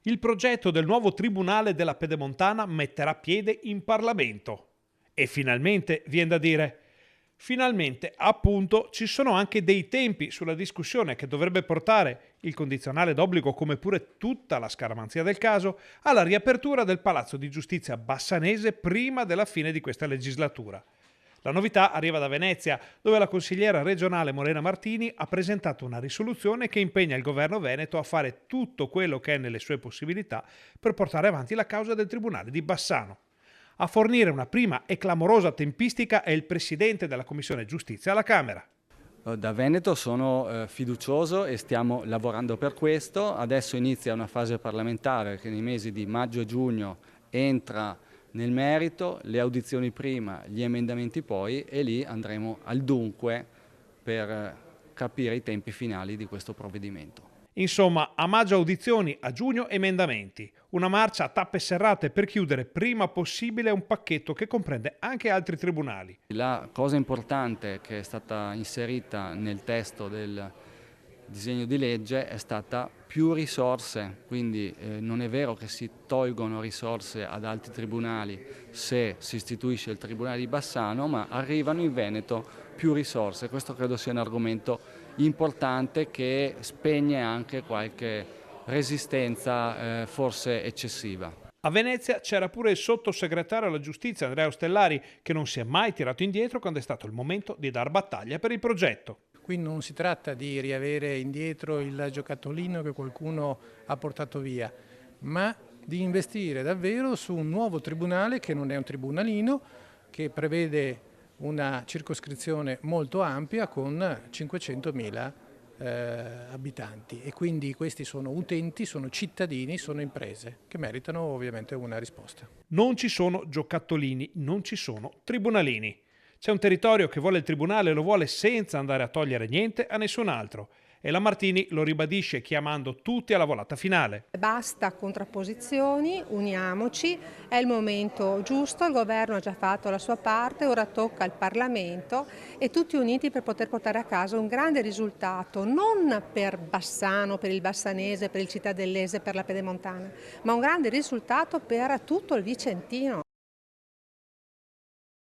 Il progetto del nuovo Tribunale della Pedemontana metterà piede in Parlamento. E finalmente, viene da dire, finalmente, appunto, ci sono anche dei tempi sulla discussione che dovrebbe portare il condizionale d'obbligo, come pure tutta la scaramanzia del caso, alla riapertura del Palazzo di Giustizia bassanese prima della fine di questa legislatura. La novità arriva da Venezia, dove la consigliera regionale Morena Martini ha presentato una risoluzione che impegna il governo veneto a fare tutto quello che è nelle sue possibilità per portare avanti la causa del Tribunale di Bassano. A fornire una prima e clamorosa tempistica è il presidente della Commissione Giustizia alla Camera. Da Veneto sono fiducioso e stiamo lavorando per questo. Adesso inizia una fase parlamentare che nei mesi di maggio e giugno entra nel merito, le audizioni prima, gli emendamenti poi, e lì andremo al dunque per capire i tempi finali di questo provvedimento. Insomma, a maggio audizioni, a giugno emendamenti. Una marcia a tappe serrate per chiudere prima possibile un pacchetto che comprende anche altri tribunali. La cosa importante che è stata inserita nel testo del disegno di legge è stata più risorse, quindi non è vero che si tolgono risorse ad altri tribunali se si istituisce il Tribunale di Bassano, ma arrivano in Veneto più risorse. Questo credo sia un argomento importante che spegne anche qualche resistenza forse eccessiva. A Venezia c'era pure il sottosegretario alla giustizia Andrea Ostellari, che non si è mai tirato indietro quando è stato il momento di dar battaglia per il progetto. Qui non si tratta di riavere indietro il giocattolino che qualcuno ha portato via, ma di investire davvero su un nuovo tribunale che non è un tribunalino, che prevede una circoscrizione molto ampia con 500.000 abitanti, e quindi questi sono utenti, sono cittadini, sono imprese che meritano ovviamente una risposta. Non ci sono giocattolini, non ci sono tribunalini. C'è un territorio che vuole il tribunale e lo vuole senza andare a togliere niente a nessun altro. E la Martini lo ribadisce chiamando tutti alla volata finale. Basta contrapposizioni, uniamoci, è il momento giusto, il governo ha già fatto la sua parte, ora tocca al Parlamento e tutti uniti per poter portare a casa un grande risultato, non per Bassano, per il bassanese, per il cittadellese, per la pedemontana, ma un grande risultato per tutto il Vicentino.